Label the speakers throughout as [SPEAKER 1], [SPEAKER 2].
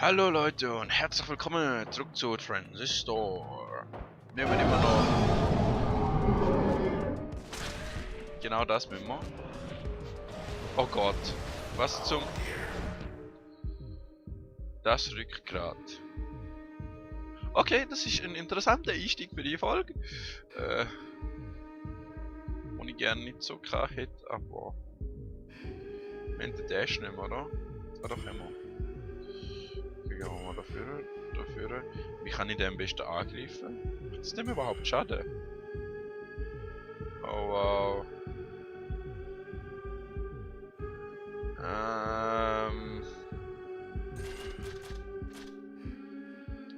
[SPEAKER 1] Hallo Leute und herzlich willkommen zurück zu Transistor. Wir nehmen immer noch genau das mit mir. Oh Gott, was zum... Das Rückgrat. Okay, das ist ein interessanter Einstieg für die Folge. Wo ich gerne nicht so krass hätte, aber... Wir haben den Dash nicht mehr, oder? Ah doch, immer. Okay, gehen wir mal dafür. Wie kann ich den am besten angreifen? Macht das dem überhaupt Schaden? Oh wow.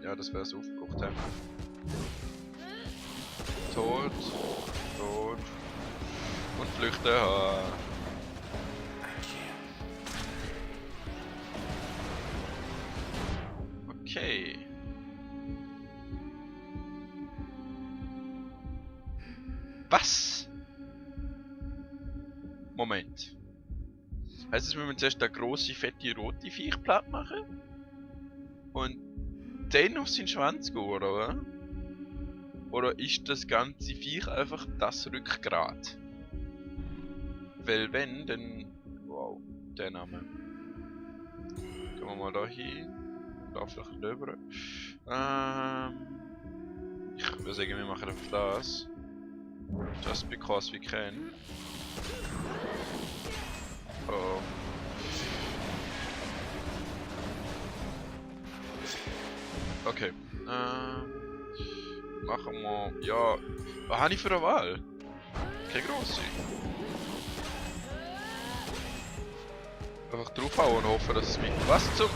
[SPEAKER 1] Ja, das wäre es aufgebraucht haben. Tot. Und flüchten. Okay. Was? Moment. Heißt es, wir müssen zuerst eine grosse, fette, rote Viech platt machen? Und dann auf seinen Schwanz gehen, oder? Oder ist das ganze Viech einfach das Rückgrat? Weil wenn, dann... Wow, der Name. Gehen wir mal da hin. Da vielleicht rüber. Ich würde sagen, wir machen einfach das. Just because we can. Oh. Okay. Machen wir... Ja... Was habe ich für eine Wahl? Keine grosse. Einfach draufhauen und hoffen, dass es mich... Was zum...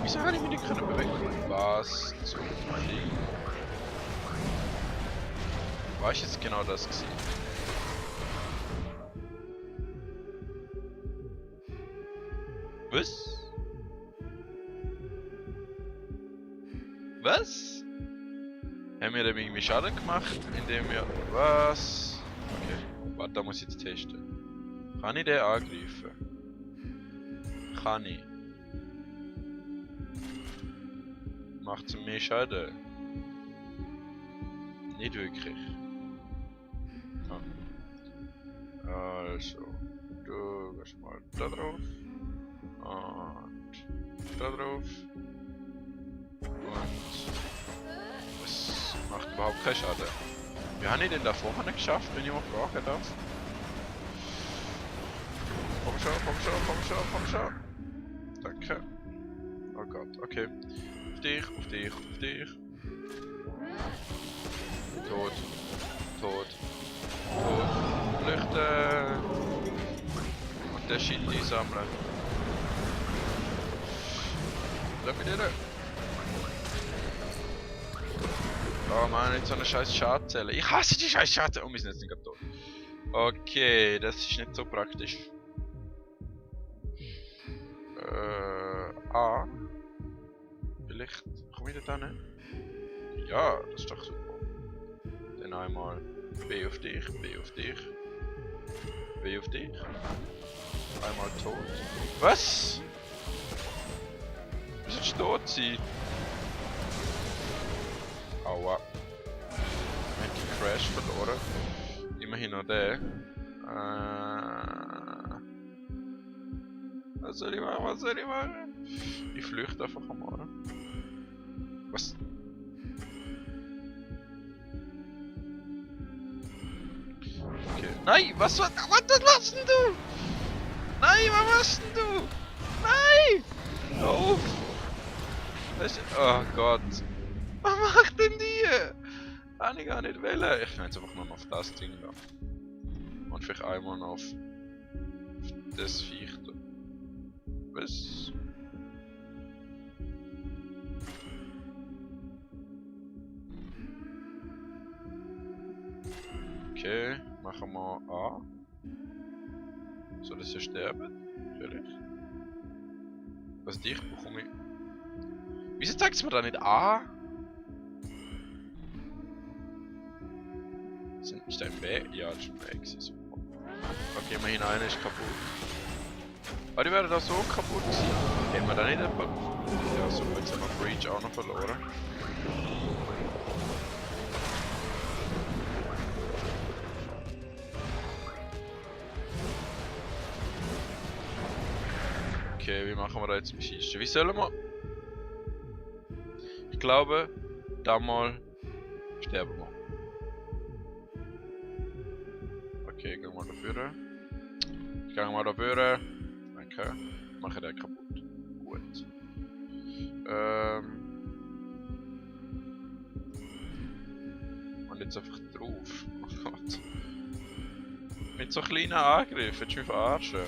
[SPEAKER 1] Wieso habe ich mich nicht können bewegen? Was zum... War ich jetzt genau das gewesen? Was? Was? Haben wir dem irgendwie Schaden gemacht, indem wir... Was? Okay, warte, da muss ich jetzt testen. Kann ich den angreifen? Kann ich. Macht es mehr Schaden? Nicht wirklich. Also, du gehst mal da drauf. Und da drauf. Und es macht überhaupt keinen Schaden. Wie habe ich denn da vorne geschafft, wenn ich mal fragen darf? Komm schon. Danke. Oh Gott, okay. Auf dich. Tot. Flüchten. Und den Shit einsammeln. Lass mich nicht. Oh Mann, nicht so eine scheiß Schadzelle. Ich hasse die scheiß Schadzelle. Oh, wir sind jetzt nicht tot. Okay, das ist nicht so praktisch. A. Vielleicht komme ich da hin? Ja, das ist doch super. Dann einmal B auf dich. Einmal tot. Was? Du sollst tot sein. Aua. Wir haben den Crash verloren. Immerhin noch der. Was soll ich machen? Ich flüchte einfach mal. Was? Okay. Nein, was machst denn du? Nein, was machst denn du? Nein! Auf! Oh Gott. Was macht denn die? Kann ich gar nicht wählen. Ich kann jetzt einfach nur auf das Ding da. Und vielleicht einmal noch auf das Viech da. Was? Okay, machen wir A. Soll es ja sterben? Vielleicht. Was dich bekomme ich. Wieso zeigt es mir da nicht A? Ist da ein B? Ja, das ist ein B. Super. Okay, immerhin einer ist kaputt. Aber die wären da so kaputt gewesen. Hätten wir da nicht etwa... Ja, so, jetzt haben wir Breach auch noch verloren. Okay, wie machen wir da jetzt am Schießen? Wie sollen wir... Ich glaube, da mal sterben wir. Okay, gehen wir dafür. Gehen wir dafür. Danke. Mache den kaputt. Gut. Und jetzt einfach drauf. Oh Gott. Mit so kleinen Angriffen, willst du mich verarschen?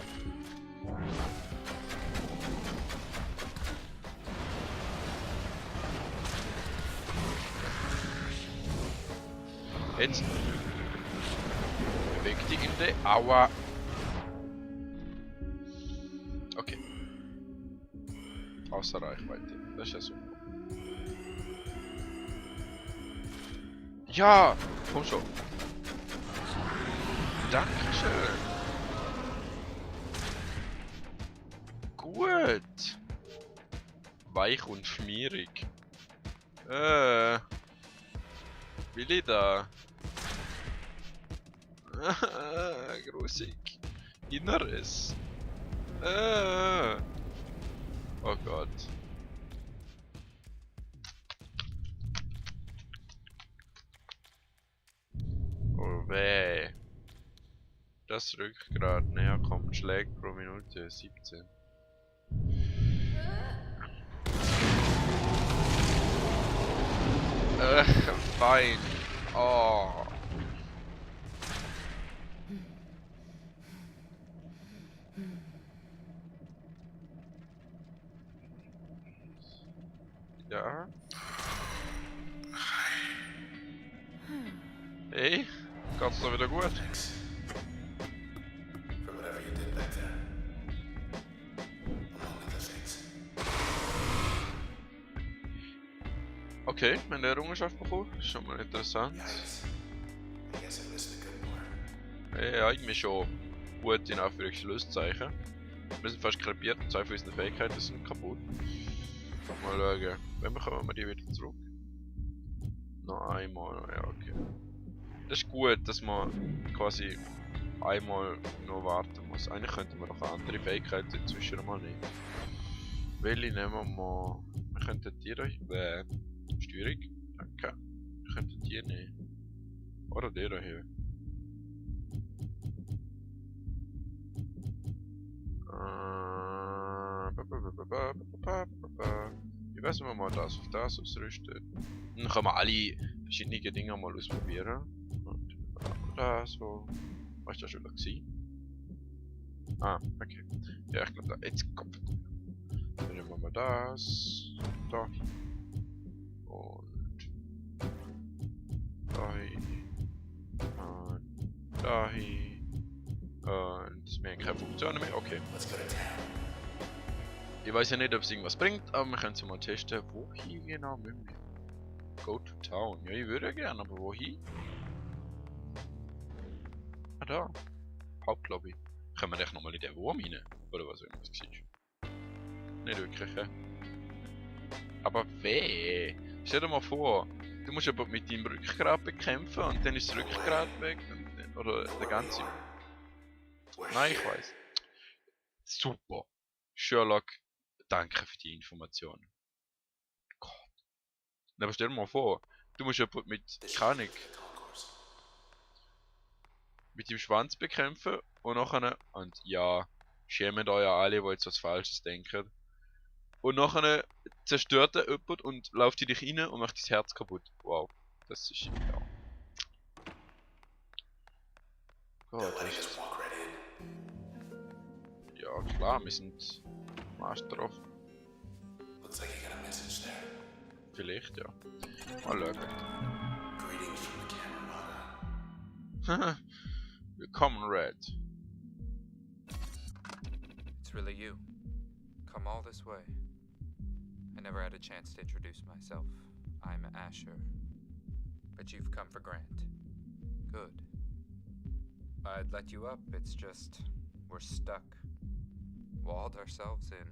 [SPEAKER 1] Jetzt beweg dich in die Aua. Okay. Außer Reichweite. Das ist ja super. Ja! Komm schon. Dankeschön. Gut. Weich und schmierig. Will ich da? Grusig. Inneres. Oh Gott. Oh weh. Das Rückgrat näher kommt. Schläge pro Minute 17. Fein. Oh. Ja. Hey, geht's doch wieder gut? Okay, wir haben eine Errungenschaft bekommen. Das ist schon mal interessant. Ja, irgendwie schon gut in Anführungs-Schlusszeichen. Wir sind fast krepiert und 2 von unseren Fähigkeiten sind kaputt. Mal schauen, wann bekommen wir die wieder zurück? Noch einmal, ja okay. Das ist gut, dass man quasi einmal noch warten muss. Eigentlich könnten wir noch andere Fähigkeiten inzwischen mal nehmen. Welche nehmen wir mal? Wir könnten die da Steuerung? Danke. Wir könnten die nehmen. Oder die da hier. Wie wär's, wenn wir mal das auf das ausrüsten? Dann können wir alle verschiedene Dinge mal ausprobieren. Und da so. Was ist das schon wieder gewesen? Ah, okay. Ja, ich glaube, da jetzt kommt. Dann nehmen wir mal das. Da. Und. Dahin. Und. Dahin. Und wir haben keine Funktionen mehr. Okay. Ich weiß ja nicht, ob es irgendwas bringt, aber wir können es mal testen. Wohin genau müssen wir? Go to town. Ja, ich würde gerne, aber wohin? Ah, da. Hauptlobby. Können wir echt nochmal in den Wurm rein? Oder was immer das war? Nicht wirklich, hä? Aber weh! Stell dir mal vor, du musst aber mit deinem Rückgrat bekämpfen und dann ist das Rückgrat weg. Und, oder der ganze. Nein, ich weiß. Super. Sherlock, danke für die Information. Gott. Aber stell dir mal vor, du musst jemanden mit dem Schwanz bekämpfen und nachher, und ja, schämen euch ja alle, die jetzt was Falsches denken. Und nachher zerstört er jemand und läuft in dich rein und macht dein Herz kaputt. Wow, das ist ja. Gott, echt. Ja klar, wir sind Marsch drauf. Vielleicht, ja. Mal schauen. Willkommen, Red.
[SPEAKER 2] It's really you. Come all this way. I never had a chance to introduce myself. I'm Asher. But you've come for Grant. Good. I'd let you up, it's just... we're stuck. walled ourselves in.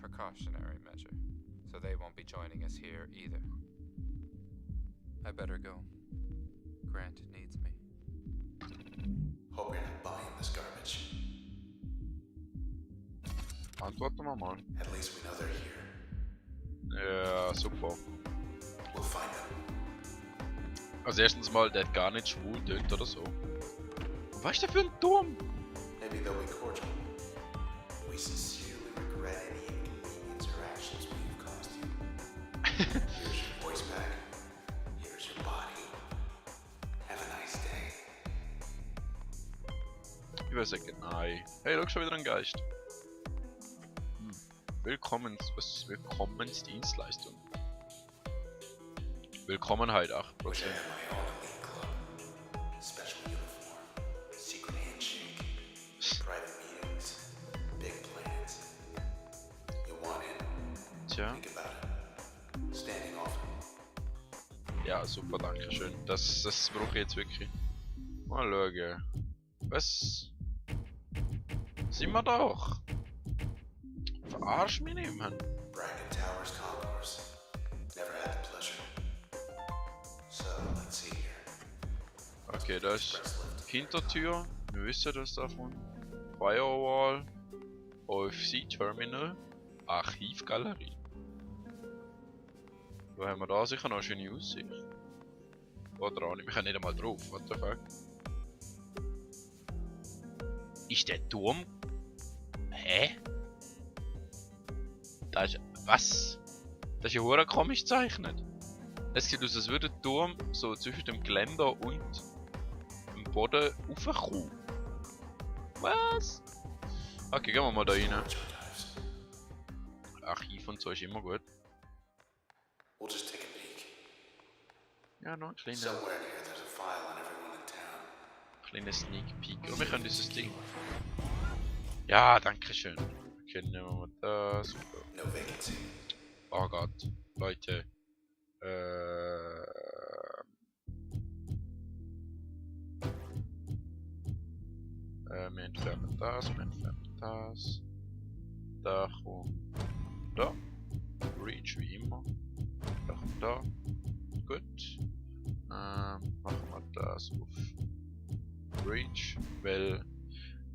[SPEAKER 2] Precautionary measure, so they won't be joining us here either. I better go. Grant needs me.
[SPEAKER 3] Hope you're not buying this garbage.
[SPEAKER 1] Antworten wir mal.
[SPEAKER 3] At least we know they're here.
[SPEAKER 1] Ja, super.
[SPEAKER 3] We'll find them.
[SPEAKER 1] Also erstens mal, der hat gar nicht schwul dort oder so. Was ist der für ein Turm?
[SPEAKER 3] Maybe they'll be cordial. We sincerely regret any inconvenience or actions we've caused you. Here's your voice pack. Here's your body. Have a nice day.
[SPEAKER 1] Ich würde sagen, nein. Hey, schau schon wieder ein Geist. Willkommensdienstleistung. Willkommenheit 8%.
[SPEAKER 3] Wish I had my own elite club. Special uniform. Secret handshake. Private meetings. Big plans. You want in?
[SPEAKER 1] Tja,
[SPEAKER 3] Think about it. Standing off.
[SPEAKER 1] ja super, danke schön. Das brauche ich jetzt wirklich. Mal schauen. Was? Sind wir doch? Verarsch mich nicht, Mann.
[SPEAKER 3] Bracken Towers Concourse. Never had the pleasure. So, let's see here.
[SPEAKER 1] Okay, da ist
[SPEAKER 3] Express lift.
[SPEAKER 1] Hintertür. Wir wissen das davon. Firewall. OFC Terminal. Archivgalerie. Da haben wir da sicher noch eine schöne Aussicht. Oder auch nicht. Wir können nicht einmal drauf. What the fuck? Ist der Turm? Hä? Das ist. Was? Das ist ja hure komisch gezeichnet. Es sieht aus, als würde der Turm so zwischen dem Geländer und dem Boden raufkommen. Was? Okay, gehen wir mal da rein.
[SPEAKER 3] Archives.
[SPEAKER 1] Archiv und so ist immer gut.
[SPEAKER 3] We'll just take a peek.
[SPEAKER 1] Ja, noch ein kleiner
[SPEAKER 3] Somewhere in here there's a file on everyone in town.
[SPEAKER 1] Sneak Peek. Und wir können dieses Ding. Ja, danke schön. Okay, nehmen wir mal das.
[SPEAKER 3] No vacancy.
[SPEAKER 1] Oh Gott, Leute. Wir entfernen das, wir entfernen das. Da kommt da. Reach wie immer. Da kommt da. Gut. Machen wir das auf Reach, weil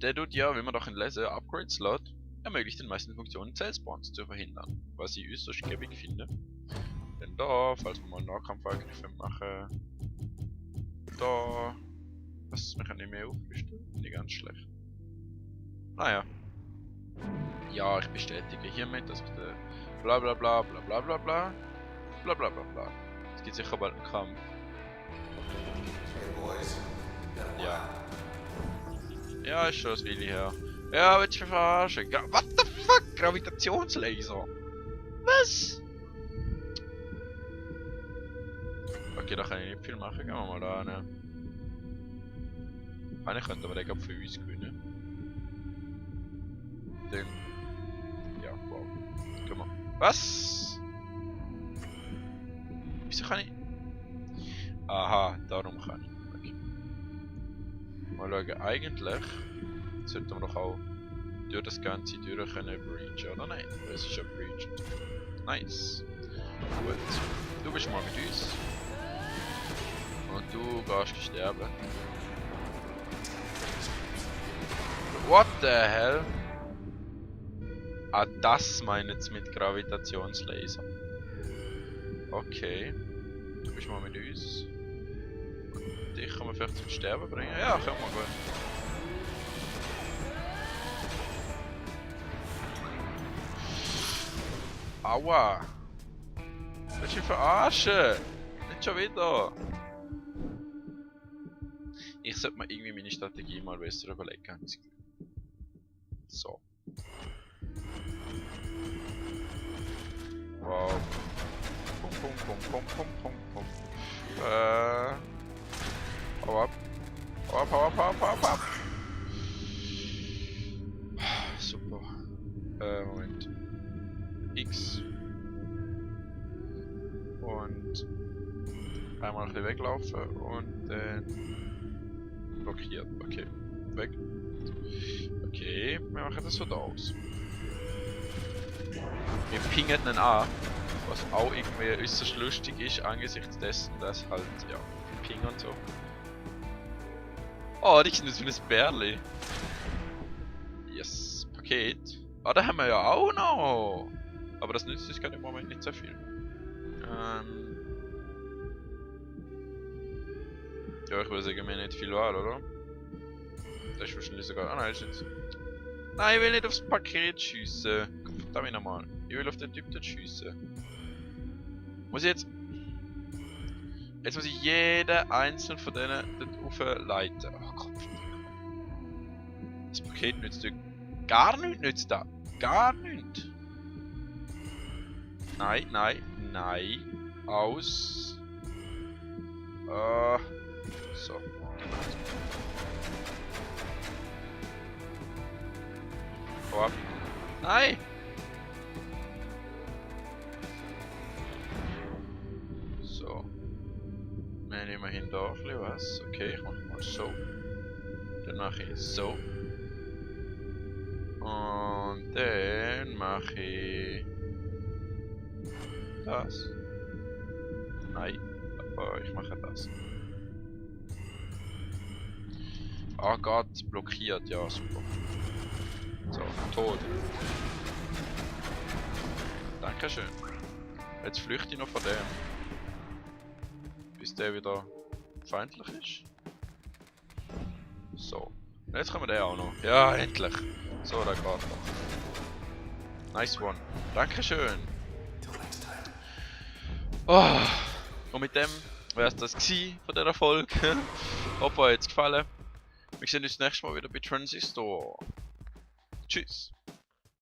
[SPEAKER 1] der tut ja, wie man doch in lesen, Upgrade-Slot ermöglicht den meisten Funktionen Zellspawns zu verhindern, was ich äußerst gäbig finde. Denn da, falls wir mal Nahkampfangriffe machen, da, was, wir können nicht mehr aufrüsten, nicht ganz schlecht. Naja. Ja, ich bestätige hiermit, dass ich der bla bla bla bla bla bla bla bla bla bla bla. Es gibt sicher bald einen Kampf.
[SPEAKER 3] Hey boys. Been a while.
[SPEAKER 1] Ja. Ja, ist schon das Willi her. Ja, willst du mich verarschen? What the fuck? Gravitationslaser? Was? Okay, da kann ich nicht viel machen. Gehen wir mal da hin. Eigentlich könnte aber den für uns gewinnen. Dann. Ja, wow. Guck mal. Was? Wieso kann ich. Aha, darum kann ich. Okay. Mal schauen, eigentlich sollten wir doch auch durch das Ganze durch können breachen, oder nein? Es ist ja breached. Nice. Gut. Du bist mal mit uns. Und du gehst sterben. What the hell? Ah, das meint es mit Gravitationslaser. Okay. Du bist mal mit uns. Dich kann man vielleicht zum Sterben bringen? Ja, komm mal gut. Aua! Willst du mich verarschen? Nicht schon wieder! Ich sollte mir irgendwie meine Strategie mal besser überlegen, habe ich das Gefühl. So. Wow. Pum pum pum pum pum pum pum. Hau ab. Hau ab, hau ab, hau ab, hau ab, hau ab. Super. Moment. X. Und einmal ein bisschen weglaufen und dann blockiert. Okay. Weg. Okay, wir machen das so da aus. Wir pingen ihn an, was auch irgendwie äußerst lustig ist, angesichts dessen, dass halt, ja, Ping und so. Oh, die sind das wie ein Bärli. Yes, Paket. Ah, da haben wir ja auch noch. Aber das nützt uns gerade im Moment nicht so viel. Ja, ich würde sagen, wir haben nicht viel Wahl, oder? Das ist wahrscheinlich sogar... Ah nein, ist nicht. Nein, ich will nicht aufs Paket schiessen. Verdammt nochmal. Ich will auf den Typ dort schiessen. Muss ich jetzt... Jetzt muss ich jeden einzelnen von denen dort aufleiten. Oh Gott. Das Paket nützt dir gar nichts, nützt das. Gar nichts. Nein, nein, nein. Aus. So. Hau ab. Nein! So. Wir haben immerhin da ein bisschen was. Okay, ich mache mal so. Dann mache ich so. Und dann mache ich das. Nein, aber ich mache das. Oh Gott, blockiert, ja super. So, tot. Dankeschön. Jetzt flüchte ich noch von dem. Bis der wieder feindlich ist. So. Und jetzt können wir den auch noch. Ja, endlich. So, da geht noch. Nice one. Dankeschön. Oh. Und mit dem wäre es das gewesen von dieser Folge. Hoffe, euch hat es gefallen. Wir sehen uns nächstes Mal wieder bei Transistor. Tschüss.